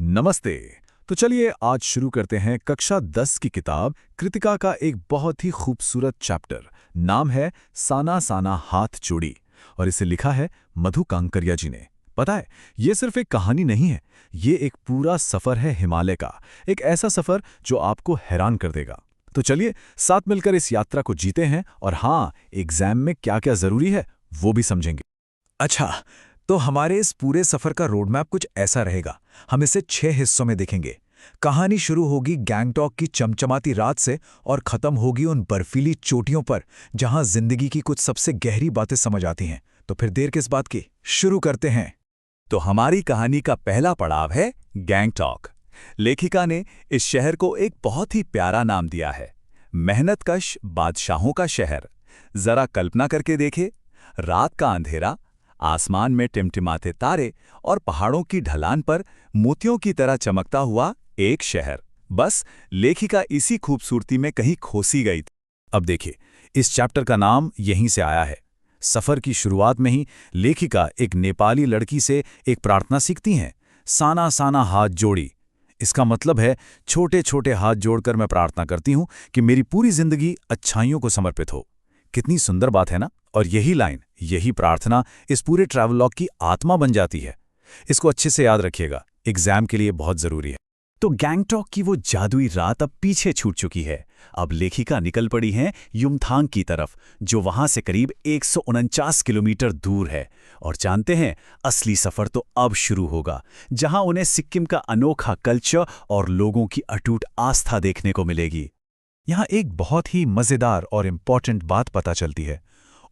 नमस्ते। तो चलिए आज शुरू करते हैं कक्षा 10 की किताब कृतिका का एक बहुत ही खूबसूरत चैप्टर। नाम है साना साना हाथ जोड़ी और इसे लिखा है मधु कांकरिया जी ने। पता है, ये सिर्फ एक कहानी नहीं है, ये एक पूरा सफर है हिमालय का। एक ऐसा सफर जो आपको हैरान कर देगा। तो चलिए साथ मिलकर इस यात्रा को जीते हैं और हाँ, एग्जाम में क्या क्या जरूरी है वो भी समझेंगे। अच्छा, तो हमारे इस पूरे सफर का रोड मैप कुछ ऐसा रहेगा। हम इसे 6 हिस्सों में देखेंगे। कहानी शुरू होगी गैंगटॉक की चमचमाती रात से और खत्म होगी उन बर्फीली चोटियों पर जहां जिंदगी की कुछ सबसे गहरी बातें समझ आती हैं। तो फिर देर किस बात की, शुरू करते हैं। तो हमारी कहानी का पहला पड़ाव है गैंगटॉक। लेखिका ने इस शहर को एक बहुत ही प्यारा नाम दिया है, मेहनतकश बादशाहों का शहर। जरा कल्पना करके देखे, रात का अंधेरा, आसमान में टिमटिमाते तारे और पहाड़ों की ढलान पर मोतियों की तरह चमकता हुआ एक शहर। बस लेखिका इसी खूबसूरती में कहीं खोसी गई थी। अब देखिए, इस चैप्टर का नाम यहीं से आया है। सफर की शुरुआत में ही लेखिका एक नेपाली लड़की से एक प्रार्थना सीखती हैं, साना साना हाथ जोड़ी। इसका मतलब है छोटे छोटे हाथ जोड़कर मैं प्रार्थना करती हूं कि मेरी पूरी जिंदगी अच्छाइयों को समर्पित हो। कितनी सुंदर बात है ना। और यही लाइन, यही प्रार्थना इस पूरे ट्रैवलॉग की आत्मा बन जाती है। इसको अच्छे से याद रखिएगा, एग्जाम के लिए बहुत जरूरी है। तो गैंगटॉक की वो जादुई रात अब पीछे छूट चुकी है। अब लेखिका निकल पड़ी है युमथांग की तरफ, जो वहां से करीब 149 किलोमीटर दूर है। और जानते हैं, असली सफर तो अब शुरू होगा, जहां उन्हें सिक्किम का अनोखा कल्चर और लोगों की अटूट आस्था देखने को मिलेगी। यहाँ एक बहुत ही मजेदार और इम्पॉर्टेंट बात पता चलती है।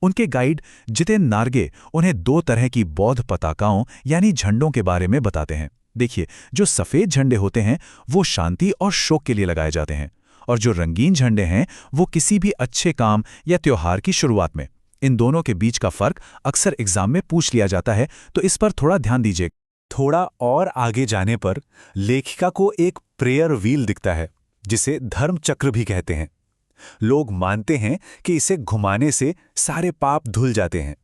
उनके गाइड जितेन नार्गे उन्हें 2 तरह की बौद्ध पताकाओं यानी झंडों के बारे में बताते हैं। देखिए, जो सफेद झंडे होते हैं वो शांति और शोक के लिए लगाए जाते हैं, और जो रंगीन झंडे हैं वो किसी भी अच्छे काम या त्योहार की शुरुआत में। इन दोनों के बीच का फर्क अक्सर एग्जाम में पूछ लिया जाता है, तो इस पर थोड़ा ध्यान दीजिए। थोड़ा और आगे जाने पर लेखिका को एक प्रेयर व्हील दिखता है, जिसे धर्म चक्र भी कहते हैं। लोग मानते हैं कि इसे घुमाने से सारे पाप धुल जाते हैं।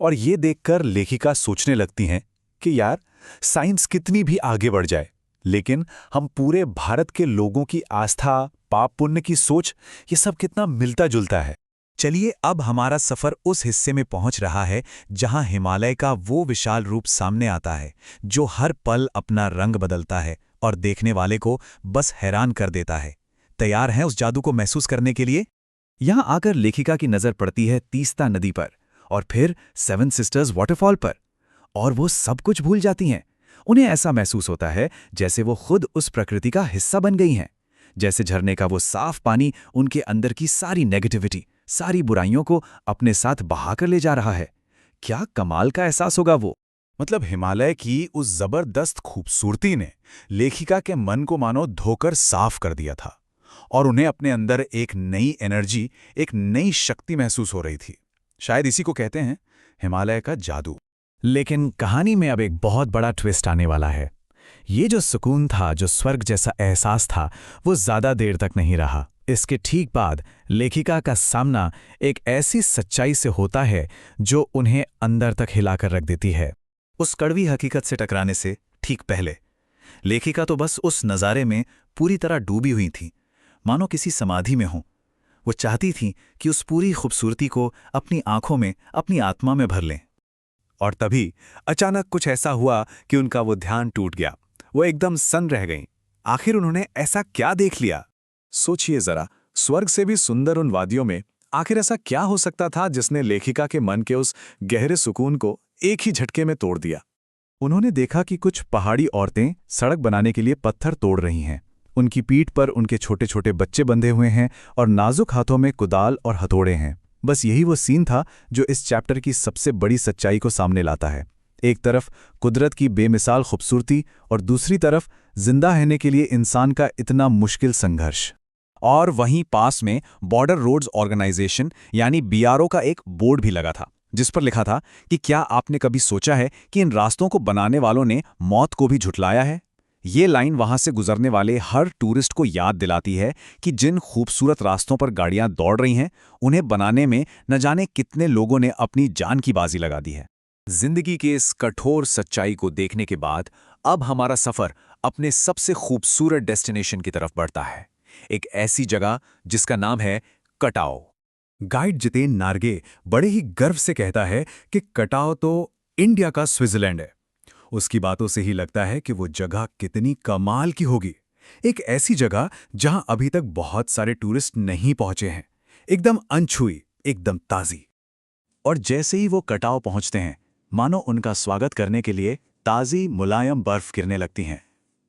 और ये देखकर लेखिका सोचने लगती हैं कि यार, साइंस कितनी भी आगे बढ़ जाए, लेकिन हम पूरे भारत के लोगों की आस्था, पाप पुण्य की सोच, ये सब कितना मिलता जुलता है। चलिए, अब हमारा सफर उस हिस्से में पहुंच रहा है जहां हिमालय का वो विशाल रूप सामने आता है, जो हर पल अपना रंग बदलता है और देखने वाले को बस हैरान कर देता है। तैयार हैं उस जादू को महसूस करने के लिए? यहां आकर लेखिका की नजर पड़ती है तीस्ता नदी पर और फिर 7 सिस्टर्स वाटरफॉल पर, और वो सब कुछ भूल जाती हैं। उन्हें ऐसा महसूस होता है जैसे वो खुद उस प्रकृति का हिस्सा बन गई हैं। जैसे झरने का वो साफ पानी उनके अंदर की सारी नेगेटिविटी, सारी बुराइयों को अपने साथ बहाकर ले जा रहा है। क्या कमाल का एहसास होगा वो। मतलब हिमालय की उस जबरदस्त खूबसूरती ने लेखिका के मन को मानो धोकर साफ कर दिया था, और उन्हें अपने अंदर एक नई एनर्जी, एक नई शक्ति महसूस हो रही थी। शायद इसी को कहते हैं हिमालय का जादू। लेकिन कहानी में अब एक बहुत बड़ा ट्विस्ट आने वाला है। ये जो सुकून था, जो स्वर्ग जैसा एहसास था, वो ज्यादा देर तक नहीं रहा। इसके ठीक बाद लेखिका का सामना एक ऐसी सच्चाई से होता है जो उन्हें अंदर तक हिलाकर रख देती है। उस कड़वी हकीकत से टकराने से ठीक पहले लेखिका तो बस उस नज़ारे में पूरी तरह डूबी हुई थी, मानो किसी समाधि में हो। वो चाहती थी कि उस पूरी खूबसूरती को अपनी आंखों में, अपनी आत्मा में भर लें। और तभी अचानक कुछ ऐसा हुआ कि उनका वो ध्यान टूट गया। वो एकदम सन्न रह गईं। आखिर उन्होंने ऐसा क्या देख लिया? सोचिए जरा, स्वर्ग से भी सुंदर उन वादियों में आखिर ऐसा क्या हो सकता था जिसने लेखिका के मन के उस गहरे सुकून को एक ही झटके में तोड़ दिया। उन्होंने देखा कि कुछ पहाड़ी औरतें सड़क बनाने के लिए पत्थर तोड़ रही हैं। उनकी पीठ पर उनके छोटे छोटे बच्चे बंधे हुए हैं और नाजुक हाथों में कुदाल और हथौड़े हैं। बस यही वो सीन था जो इस चैप्टर की सबसे बड़ी सच्चाई को सामने लाता है। एक तरफ कुदरत की बेमिसाल खूबसूरती और दूसरी तरफ जिंदा रहने के लिए इंसान का इतना मुश्किल संघर्ष। और वहीं पास में बॉर्डर रोड्स ऑर्गेनाइजेशन यानी बीआरओ का एक बोर्ड भी लगा था, जिस पर लिखा था कि क्या आपने कभी सोचा है कि इन रास्तों को बनाने वालों ने मौत को भी झुठलाया है। ये लाइन वहां से गुजरने वाले हर टूरिस्ट को याद दिलाती है कि जिन खूबसूरत रास्तों पर गाड़ियां दौड़ रही हैं, उन्हें बनाने में न जाने कितने लोगों ने अपनी जान की बाजी लगा दी है। जिंदगी के इस कठोर सच्चाई को देखने के बाद अब हमारा सफर अपने सबसे खूबसूरत डेस्टिनेशन की तरफ बढ़ता है, एक ऐसी जगह जिसका नाम है कटाओ। गाइड जितेन नार्गे बड़े ही गर्व से कहता है कि कटाओ तो इंडिया का स्विट्जरलैंड है। उसकी बातों से ही लगता है कि वो जगह कितनी कमाल की होगी। एक ऐसी जगह जहां अभी तक बहुत सारे टूरिस्ट नहीं पहुंचे हैं, एकदम अनछुई, एकदम ताजी। और जैसे ही वो कटाव पहुंचते हैं, मानो उनका स्वागत करने के लिए ताज़ी मुलायम बर्फ गिरने लगती हैं।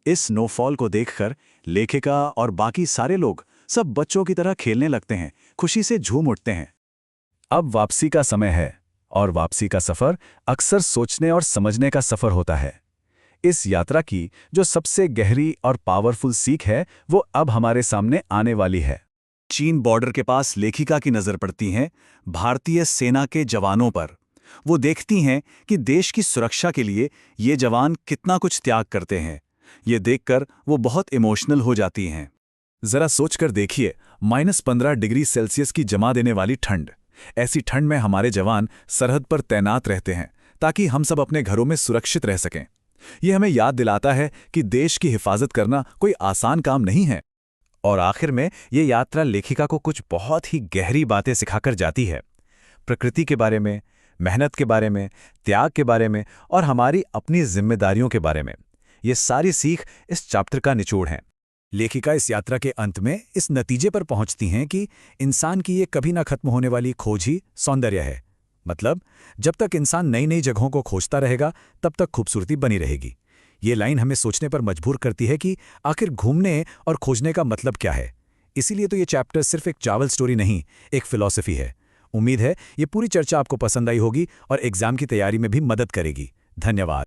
इस स्नोफॉल को देखकर लेखिका और बाकी सारे लोग सब बच्चों की तरह खेलने लगते हैं, खुशी से झूम उठते हैं। अब वापसी का समय है, और वापसी का सफर अक्सर सोचने और समझने का सफर होता है। इस यात्रा की जो सबसे गहरी और पावरफुल सीख है, वो अब हमारे सामने आने वाली है। चीन बॉर्डर के पास लेखिका की नजर पड़ती है भारतीय सेना के जवानों पर। वो देखती हैं कि देश की सुरक्षा के लिए ये जवान कितना कुछ त्याग करते हैं। ये देखकर वो बहुत इमोशनल हो जाती हैं। जरा सोचकर देखिए, -15 डिग्री सेल्सियस की जमा देने वाली ठंड। ऐसी ठंड में हमारे जवान सरहद पर तैनात रहते हैं ताकि हम सब अपने घरों में सुरक्षित रह सकें। ये हमें याद दिलाता है कि देश की हिफाजत करना कोई आसान काम नहीं है। और आखिर में ये यात्रा लेखिका को कुछ बहुत ही गहरी बातें सिखाकर जाती है, प्रकृति के बारे में, मेहनत के बारे में, त्याग के बारे में और हमारी अपनी जिम्मेदारियों के बारे में। ये सारी सीख इस चैप्टर का निचोड़ है। लेखिका इस यात्रा के अंत में इस नतीजे पर पहुंचती हैं कि इंसान की ये कभी ना खत्म होने वाली खोज ही सौंदर्य है। मतलब, जब तक इंसान नई नई जगहों को खोजता रहेगा, तब तक खूबसूरती बनी रहेगी। ये लाइन हमें सोचने पर मजबूर करती है कि आखिर घूमने और खोजने का मतलब क्या है। इसीलिए तो ये चैप्टर सिर्फ एक ट्रैवल स्टोरी नहीं, एक फिलॉसफी है। उम्मीद है ये पूरी चर्चा आपको पसंद आई होगी और एग्जाम की तैयारी में भी मदद करेगी। धन्यवाद।